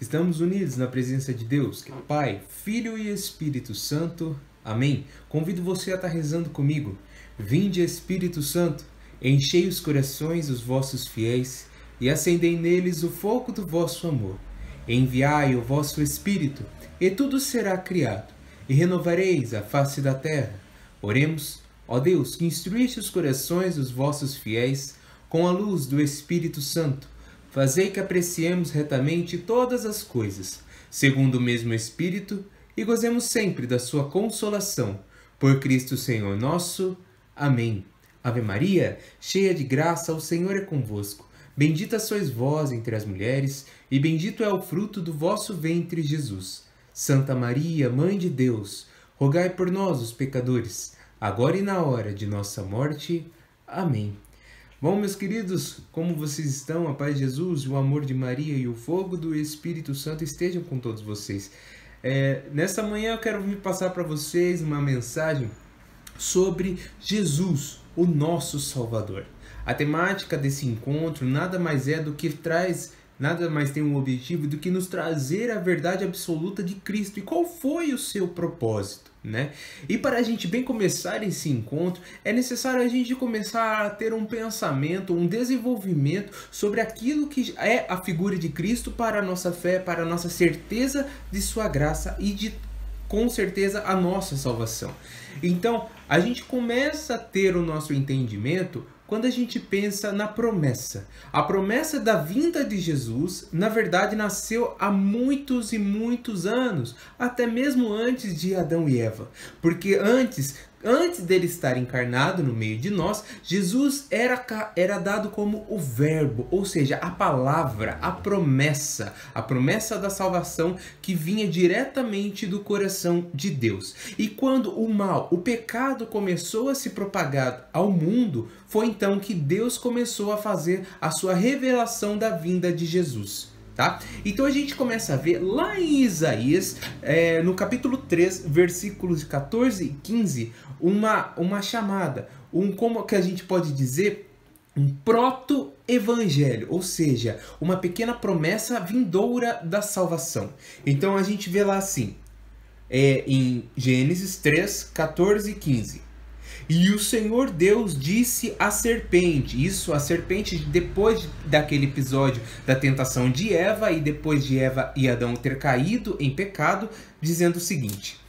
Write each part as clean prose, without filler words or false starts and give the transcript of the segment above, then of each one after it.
Estamos unidos na presença de Deus, que é Pai, Filho e Espírito Santo. Amém. Convido você a estar rezando comigo. Vinde, Espírito Santo, enchei os corações dos vossos fiéis e acendei neles o fogo do vosso amor. Enviai o vosso Espírito, e tudo será criado, e renovareis a face da terra. Oremos, ó Deus, que instruíste os corações dos vossos fiéis com a luz do Espírito Santo. Fazei que apreciemos retamente todas as coisas, segundo o mesmo Espírito, e gozemos sempre da sua consolação. Por Cristo Senhor nosso. Amém. Ave Maria, cheia de graça, o Senhor é convosco. Bendita sois vós entre as mulheres, e bendito é o fruto do vosso ventre, Jesus. Santa Maria, Mãe de Deus, rogai por nós, os pecadores, agora e na hora de nossa morte. Amém. Bom, meus queridos, como vocês estão? A paz de Jesus, o amor de Maria e o fogo do Espírito Santo estejam com todos vocês. Nesta manhã eu quero passar para vocês uma mensagem sobre Jesus, o nosso Salvador. A temática desse encontro nada mais tem um objetivo do que nos trazer a verdade absoluta de Cristo e qual foi o seu propósito, né? E para a gente bem começar esse encontro, é necessário a gente começar a ter um pensamento, um desenvolvimento sobre aquilo que é a figura de Cristo para a nossa fé, para a nossa certeza de sua graça e com certeza a nossa salvação. Então, a gente começa a ter o nosso entendimento quando a gente pensa na promessa. A promessa da vinda de Jesus, na verdade, nasceu há muitos e muitos anos, até mesmo antes de Adão e Eva. Porque antes dele estar encarnado no meio de nós, Jesus era dado como o verbo, ou seja, a palavra, a promessa da salvação que vinha diretamente do coração de Deus. E quando o pecado começou a se propagar ao mundo, foi então que Deus começou a fazer a sua revelação da vinda de Jesus. Tá? Então a gente começa a ver lá em Isaías, no capítulo 3, versículos 14 e 15, uma chamada, como que a gente pode dizer, um proto-evangelho, ou seja, uma pequena promessa vindoura da salvação. Então a gente vê lá assim, em Gênesis 3, 14 e 15. E o Senhor Deus disse à serpente, a serpente depois daquele episódio da tentação de Eva e depois de Eva e Adão ter caído em pecado, dizendo o seguinte,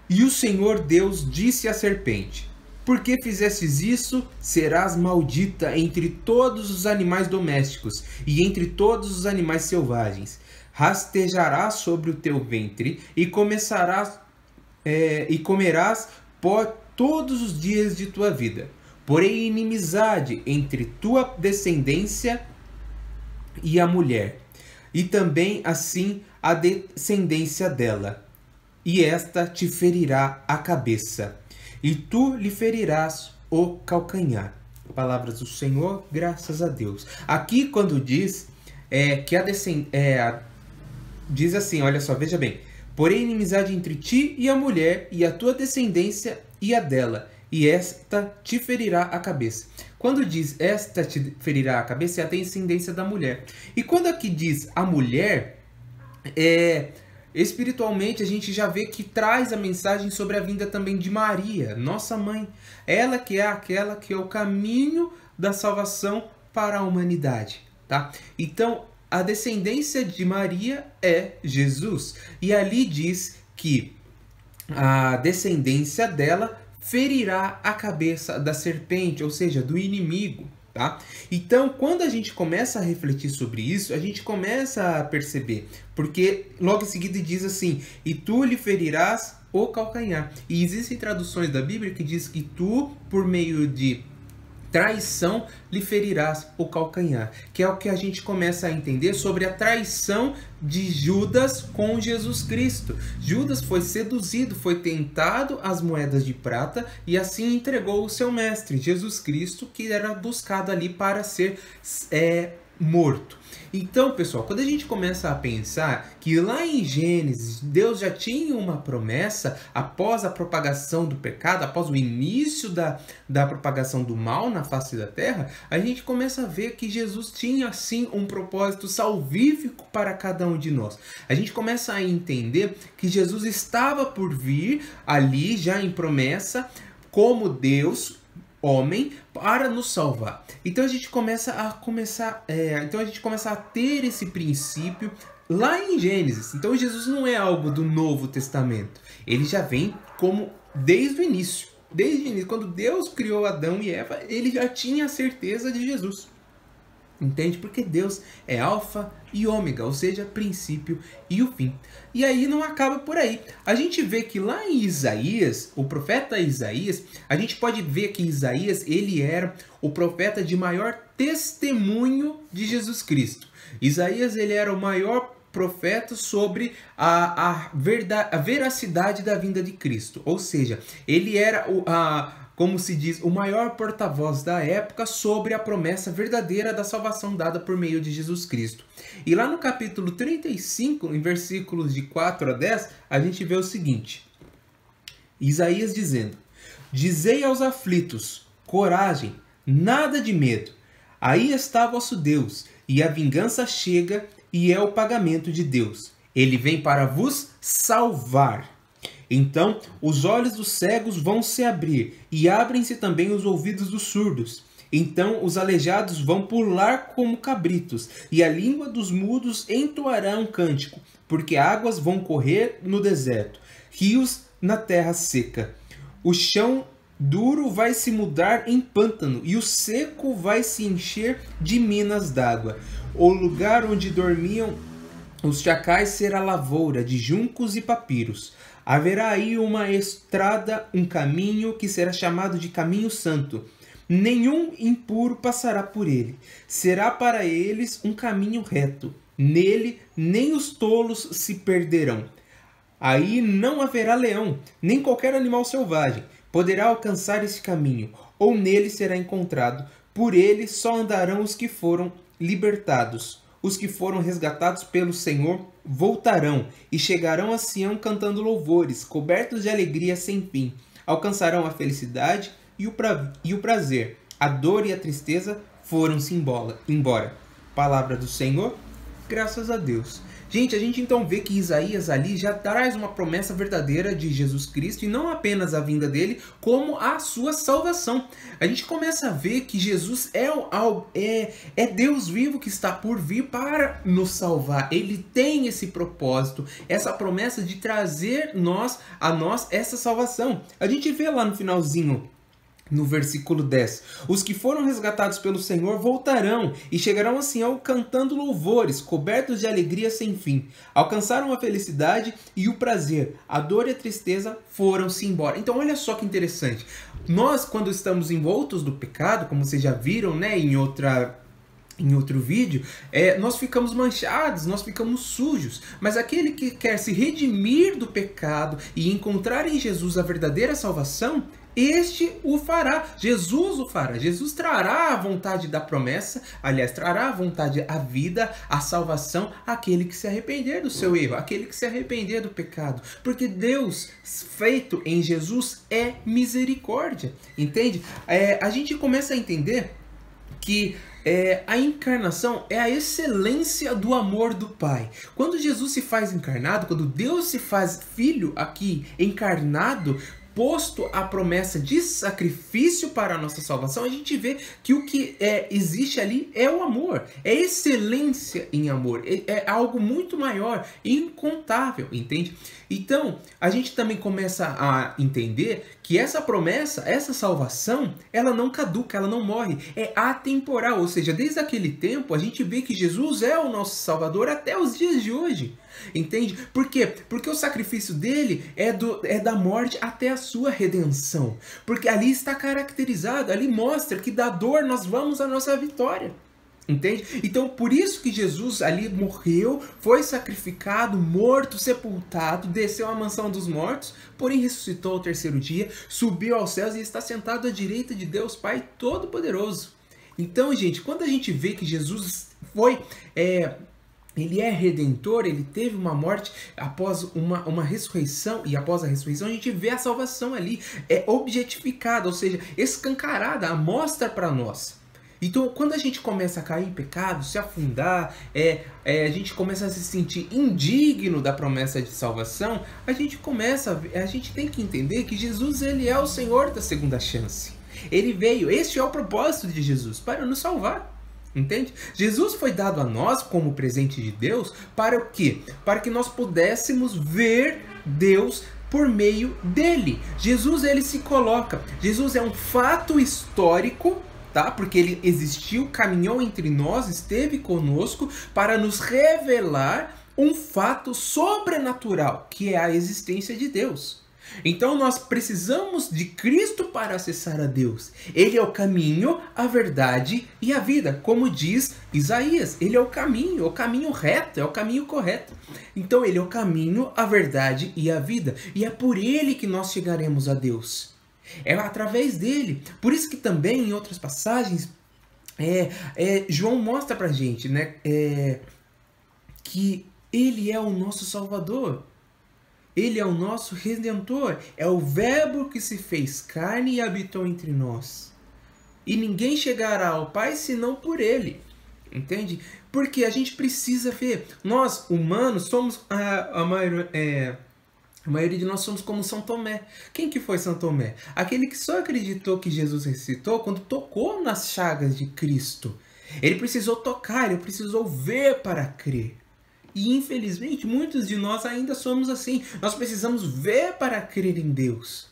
e o Senhor Deus disse à serpente, por que fizestes isso, serás maldita entre todos os animais domésticos e entre todos os animais selvagens. Rastejarás sobre o teu ventre e comerás por todos os dias de tua vida. Porém, inimizade entre tua descendência e a mulher, e também assim a descendência dela, e esta te ferirá a cabeça, e tu lhe ferirás o calcanhar. Palavras do Senhor, graças a Deus. Aqui quando diz diz assim, olha só, veja bem. Porém, inimizade entre ti e a mulher, e a tua descendência e a dela, e esta te ferirá a cabeça. Quando diz esta te ferirá a cabeça, é a descendência da mulher. E quando aqui diz a mulher, espiritualmente a gente já vê que traz a mensagem sobre a vinda também de Maria, nossa mãe. Ela que é aquela que é o caminho da salvação para a humanidade, tá? Então, a descendência de Maria é Jesus. E ali diz que a descendência dela ferirá a cabeça da serpente, ou seja, do inimigo. Tá? Então, quando a gente começa a refletir sobre isso, a gente começa a perceber. Porque logo em seguida diz assim, e tu lhe ferirás o calcanhar. E existem traduções da Bíblia que diz que tu, por meio de traição, lhe ferirás o calcanhar, que é o que a gente começa a entender sobre a traição de Judas com Jesus Cristo. Judas foi seduzido, foi tentado às moedas de prata e assim entregou o seu mestre, Jesus Cristo, que era buscado ali para ser morto. Então, pessoal, quando a gente começa a pensar que lá em Gênesis, Deus já tinha uma promessa após a propagação do pecado, após o início da propagação do mal na face da terra, a gente começa a ver que Jesus tinha, sim, um propósito salvífico para cada um de nós. A gente começa a entender que Jesus estava por vir ali, já em promessa, como Deus, homem, para nos salvar. Então a gente começa a ter esse princípio lá em Gênesis. Então Jesus não é algo do Novo Testamento. Ele já vem como desde o início. Desde o início, quando Deus criou Adão e Eva, ele já tinha a certeza de Jesus. Entende? Porque Deus é alfa e ômega, ou seja, princípio e o fim. E aí não acaba por aí. A gente vê que lá em Isaías, o profeta Isaías, a gente pode ver que Isaías, ele era o profeta de maior testemunho de Jesus Cristo. Isaías, ele era o maior profeta sobre a veracidade da vinda de Cristo. Ou seja, ele era como se diz, o maior porta-voz da época sobre a promessa verdadeira da salvação dada por meio de Jesus Cristo. E lá no capítulo 35, em versículos de 4 a 10, a gente vê o seguinte: Isaías dizendo: Dizei aos aflitos, coragem, nada de medo. Aí está vosso Deus, e a vingança chega, e é o pagamento de Deus. Ele vem para vos salvar. Então os olhos dos cegos vão se abrir, e abrem-se também os ouvidos dos surdos. Então os aleijados vão pular como cabritos, e a língua dos mudos entoará um cântico, porque águas vão correr no deserto, rios na terra seca. O chão duro vai se mudar em pântano, e o seco vai se encher de minas d'água. O lugar onde dormiam os chacais será lavoura de juncos e papiros. Haverá aí uma estrada, um caminho que será chamado de caminho santo. Nenhum impuro passará por ele. Será para eles um caminho reto. Nele nem os tolos se perderão. Aí não haverá leão, nem qualquer animal selvagem poderá alcançar esse caminho, ou nele será encontrado. Por ele só andarão os que foram libertados. Os que foram resgatados pelo Senhor voltarão e chegarão a Sião cantando louvores, cobertos de alegria sem fim. Alcançarão a felicidade e o prazer. A dor e a tristeza foram-se embora. Palavra do Senhor, graças a Deus. Gente, a gente então vê que Isaías ali já traz uma promessa verdadeira de Jesus Cristo, e não apenas a vinda dele, como a sua salvação. A gente começa a ver que Jesus é Deus vivo que está por vir para nos salvar. Ele tem esse propósito, essa promessa de trazer a nós essa salvação. A gente vê lá no finalzinho, no versículo 10, os que foram resgatados pelo Senhor voltarão e chegarão a Sião cantando louvores, cobertos de alegria sem fim. Alcançaram a felicidade e o prazer, a dor e a tristeza foram-se embora. Então olha só que interessante, nós quando estamos envoltos do pecado, como vocês já viram, né, em outro vídeo, nós ficamos manchados, nós ficamos sujos. Mas aquele que quer se redimir do pecado e encontrar em Jesus a verdadeira salvação, este o fará, Jesus o fará. Jesus trará a vontade da promessa, aliás, trará a vontade, a vida, a salvação àquele que se arrepender do seu erro, àquele que se arrepender do pecado. Porque Deus, feito em Jesus, é misericórdia, entende? A gente começa a entender que a encarnação é a excelência do amor do Pai. Quando Jesus se faz encarnado, quando Deus se faz filho aqui, encarnado, posto a promessa de sacrifício para a nossa salvação, a gente vê que o que existe ali é o amor, é excelência em amor, é algo muito maior, incontável, entende? Então, a gente também começa a entender que essa promessa, essa salvação, ela não caduca, ela não morre, é atemporal, ou seja, desde aquele tempo a gente vê que Jesus é o nosso Salvador até os dias de hoje. Entende? Por quê? Porque o sacrifício dele é da morte até a sua redenção. Porque ali está caracterizado, ali mostra que da dor nós vamos à nossa vitória. Entende? Então, por isso que Jesus ali morreu, foi sacrificado, morto, sepultado, desceu à mansão dos mortos, porém ressuscitou ao terceiro dia, subiu aos céus e está sentado à direita de Deus Pai Todo-Poderoso. Então, gente, quando a gente vê que Jesus foi... Ele é redentor, ele teve uma morte após uma ressurreição, e após a ressurreição a gente vê a salvação ali, objetificada, ou seja, escancarada, a mostra para nós. Então, quando a gente começa a cair em pecado, se afundar, a gente começa a se sentir indigno da promessa de salvação, a gente tem que entender que Jesus, ele é o Senhor da segunda chance. Ele veio, este é o propósito de Jesus, para nos salvar. Entende? Jesus foi dado a nós como presente de Deus para o quê? Para que nós pudéssemos ver Deus por meio dele. Jesus, ele se coloca. Jesus é um fato histórico, tá? Porque ele existiu, caminhou entre nós, esteve conosco para nos revelar um fato sobrenatural, que é a existência de Deus. Então nós precisamos de Cristo para acessar a Deus. Ele é o caminho, a verdade e a vida, como diz Isaías. Ele é o caminho reto, é o caminho correto. Então ele é o caminho, a verdade e a vida. E é por ele que nós chegaremos a Deus. É através dele. Por isso que também em outras passagens, João mostra pra gente, né, que ele é o nosso Salvador. Ele é o nosso Redentor, é o Verbo que se fez carne e habitou entre nós. E ninguém chegará ao Pai senão por Ele. Entende? Porque a gente precisa ver. Nós, humanos, somos a maioria de nós somos como São Tomé. Quem que foi São Tomé? Aquele que só acreditou que Jesus ressuscitou quando tocou nas chagas de Cristo. Ele precisou tocar, ele precisou ver para crer. E infelizmente muitos de nós ainda somos assim. Nós precisamos ver para crer em Deus.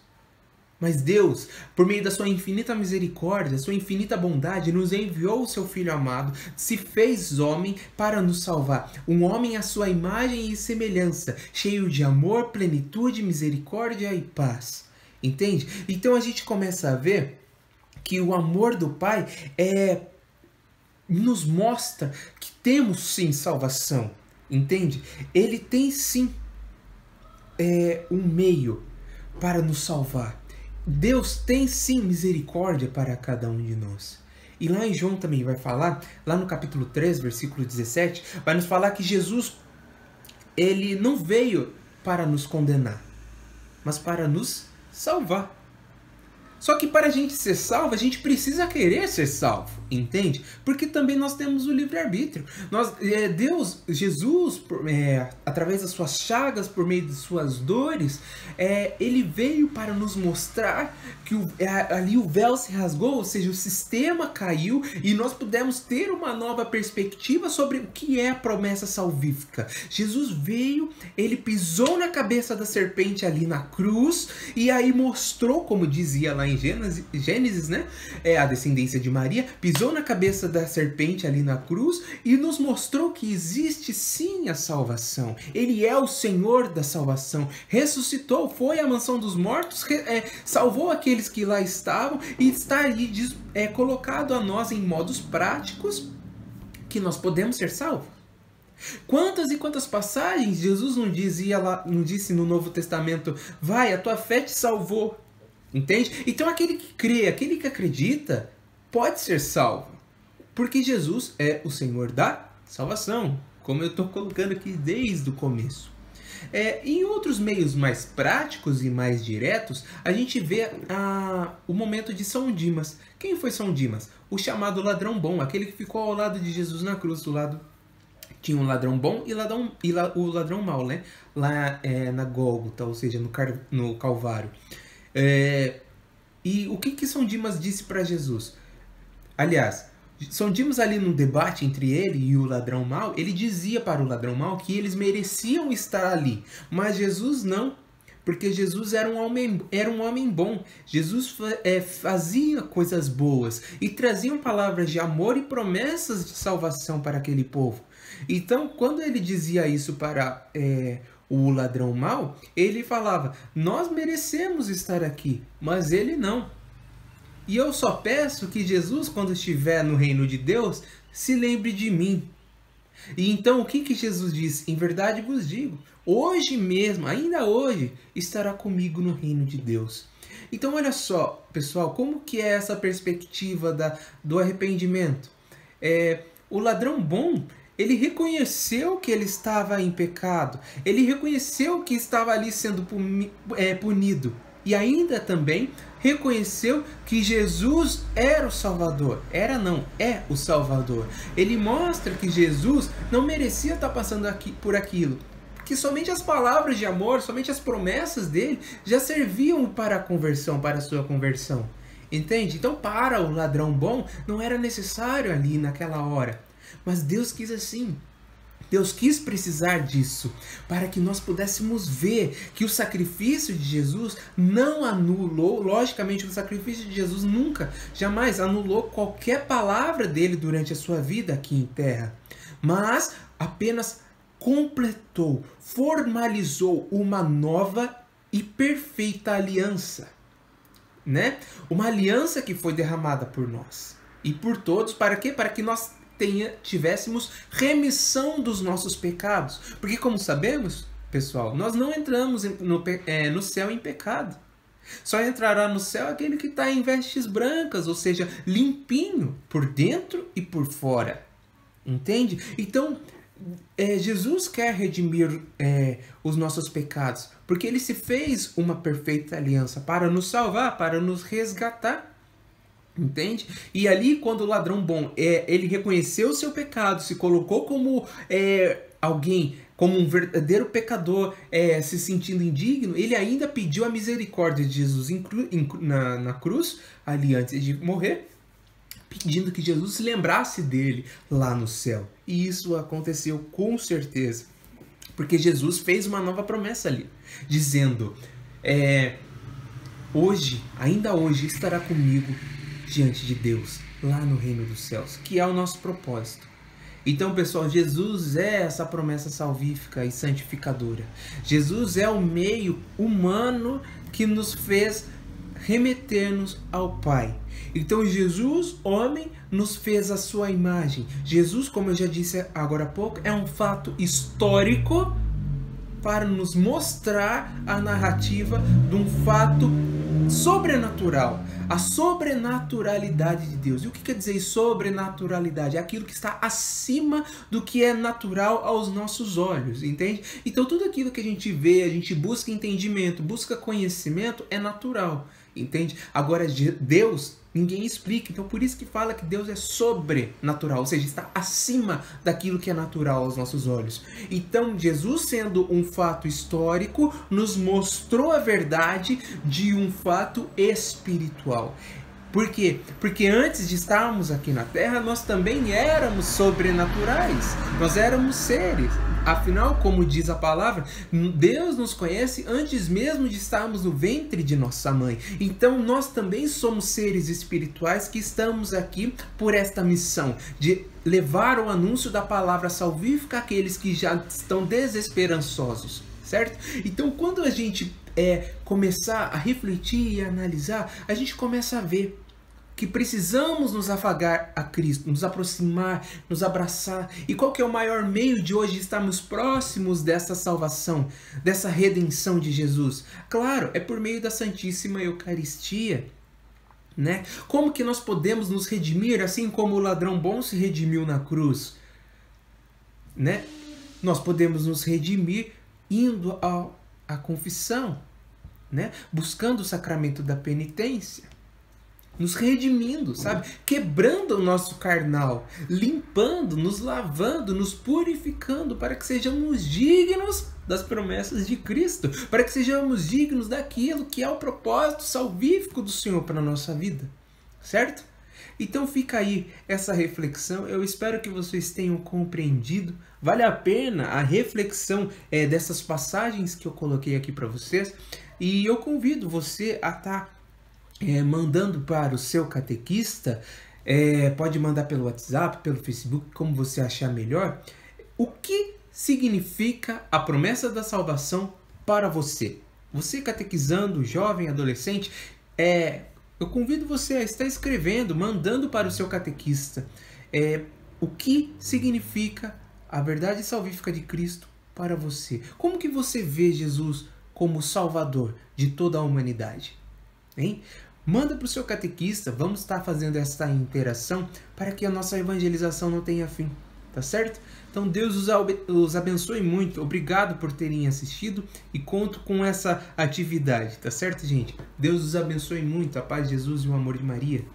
Mas Deus, por meio da sua infinita misericórdia, sua infinita bondade, nos enviou o seu Filho amado, se fez homem para nos salvar. Um homem à sua imagem e semelhança, cheio de amor, plenitude, misericórdia e paz. Entende? Então a gente começa a ver que o amor do Pai nos mostra que temos sim salvação. Entende? Ele tem sim um meio para nos salvar. Deus tem sim misericórdia para cada um de nós. E lá em João também vai falar, lá no capítulo 3, versículo 17, vai nos falar que Jesus, ele não veio para nos condenar, mas para nos salvar. Só que para a gente ser salvo, a gente precisa querer ser salvo, entende? Porque também nós temos o livre-arbítrio. Deus, Jesus, através das suas chagas, por meio de suas dores, ele veio para nos mostrar que ali o véu se rasgou, ou seja, o sistema caiu e nós pudemos ter uma nova perspectiva sobre o que é a promessa salvífica. Jesus veio, ele pisou na cabeça da serpente ali na cruz e aí mostrou, como dizia lá em Gênesis, né? A descendência de Maria, pisou na cabeça da serpente ali na cruz e nos mostrou que existe sim a salvação. Ele é o Senhor da salvação. Ressuscitou, foi à mansão dos mortos, salvou aqueles que lá estavam e está ali colocado a nós em modos práticos que nós podemos ser salvos. Quantas e quantas passagens Jesus não disse no Novo Testamento: vai, a tua fé te salvou. Entende? Então aquele que crê, aquele que acredita, pode ser salvo. Porque Jesus é o Senhor da salvação, como eu estou colocando aqui desde o começo. Em outros meios mais práticos e mais diretos, a gente vê o momento de São Dimas. Quem foi São Dimas? O chamado ladrão bom, aquele que ficou ao lado de Jesus na cruz. Do lado tinha um ladrão bom e o ladrão mau, né? Lá na Gólgota, ou seja, no Calvário. E o que São Dimas disse para Jesus? Aliás, São Dimas ali no debate entre ele e o ladrão mau, ele dizia para o ladrão mau que eles mereciam estar ali, mas Jesus não, porque Jesus era um homem bom. Jesus fazia coisas boas e trazia palavras de amor e promessas de salvação para aquele povo. Então, quando ele dizia isso para o ladrão mau, ele falava: nós merecemos estar aqui, mas ele não. E eu só peço que Jesus, quando estiver no reino de Deus, se lembre de mim. E então o que Jesus diz? Em verdade vos digo, hoje mesmo, ainda hoje, estará comigo no reino de Deus. Então olha só, pessoal, como que é essa perspectiva do arrependimento? O ladrão bom, ele reconheceu que ele estava em pecado. Ele reconheceu que estava ali sendo punido. E ainda também reconheceu que Jesus era o Salvador. Era não, é o Salvador. Ele mostra que Jesus não merecia estar passando por aquilo. Que somente as palavras de amor, somente as promessas dele já serviam para a conversão, para a sua conversão. Entende? Então, para o ladrão bom, não era necessário ali naquela hora. Mas Deus quis assim. Deus quis precisar disso, para que nós pudéssemos ver que o sacrifício de Jesus não anulou, logicamente o sacrifício de Jesus nunca, jamais anulou qualquer palavra dele durante a sua vida aqui em terra, mas apenas completou, formalizou uma nova e perfeita aliança, né? Uma aliança que foi derramada por nós e por todos, para quê? Para que nós tivéssemos remissão dos nossos pecados. Porque, como sabemos, pessoal, nós não entramos no céu em pecado. Só entrará no céu aquele que está em vestes brancas, ou seja, limpinho por dentro e por fora. Entende? Então, Jesus quer redimir os nossos pecados, porque ele se fez uma perfeita aliança para nos salvar, para nos resgatar. Entende? E ali, quando o ladrão bom, ele reconheceu o seu pecado, se colocou como alguém, como um verdadeiro pecador, se sentindo indigno, ele ainda pediu a misericórdia de Jesus na cruz, ali antes de morrer, pedindo que Jesus se lembrasse dele lá no céu. E isso aconteceu com certeza, porque Jesus fez uma nova promessa ali, dizendo, ainda hoje estará comigo diante de Deus, lá no reino dos céus, que é o nosso propósito. Então, pessoal, Jesus é essa promessa salvífica e santificadora. Jesus é o meio humano que nos fez remeter-nos ao Pai. Então, Jesus, homem, nos fez a sua imagem. Jesus, como eu já disse agora há pouco, é um fato histórico para nos mostrar a narrativa de um fato sobrenatural, a sobrenaturalidade de Deus. E o que quer dizer sobrenaturalidade? É aquilo que está acima do que é natural aos nossos olhos, entende? Então tudo aquilo que a gente vê, a gente busca entendimento, busca conhecimento, é natural, entende? Agora Deus, ninguém explica, então por isso que fala que Deus é sobrenatural, ou seja, está acima daquilo que é natural aos nossos olhos. Então Jesus, sendo um fato histórico, nos mostrou a verdade de um fato espiritual. Por quê? Porque antes de estarmos aqui na Terra, nós também éramos sobrenaturais, nós éramos seres. Afinal, como diz a palavra, Deus nos conhece antes mesmo de estarmos no ventre de nossa mãe. Então, nós também somos seres espirituais que estamos aqui por esta missão de levar o anúncio da palavra salvífica àqueles que já estão desesperançosos, certo? Então, quando a gente começar a refletir e analisar, a gente começa a ver que precisamos nos afagar a Cristo, nos aproximar, nos abraçar. E qual que é o maior meio de hoje estarmos próximos dessa salvação, dessa redenção de Jesus? Claro, é por meio da Santíssima Eucaristia, né? Como que nós podemos nos redimir, assim como o ladrão bom se redimiu na cruz, né? Nós podemos nos redimir indo à confissão, né? Buscando o sacramento da penitência, nos redimindo, sabe? Quebrando o nosso carnal, limpando, nos lavando, nos purificando, para que sejamos dignos das promessas de Cristo, para que sejamos dignos daquilo que é o propósito salvífico do Senhor para a nossa vida, certo? Então fica aí essa reflexão, eu espero que vocês tenham compreendido, vale a pena a reflexão dessas passagens que eu coloquei aqui para vocês, e eu convido você a estar mandando para o seu catequista, pode mandar pelo WhatsApp, pelo Facebook, como você achar melhor, o que significa a promessa da salvação para você. Você catequizando, jovem, adolescente, eu convido você a estar escrevendo, mandando para o seu catequista o que significa a verdade salvífica de Cristo para você. Como que você vê Jesus como Salvador de toda a humanidade? Hein? Manda para o seu catequista, vamos estar fazendo essa interação para que a nossa evangelização não tenha fim, tá certo? Então Deus os abençoe muito, obrigado por terem assistido e conto com essa atividade, tá certo, gente? Deus os abençoe muito, a paz de Jesus e o amor de Maria.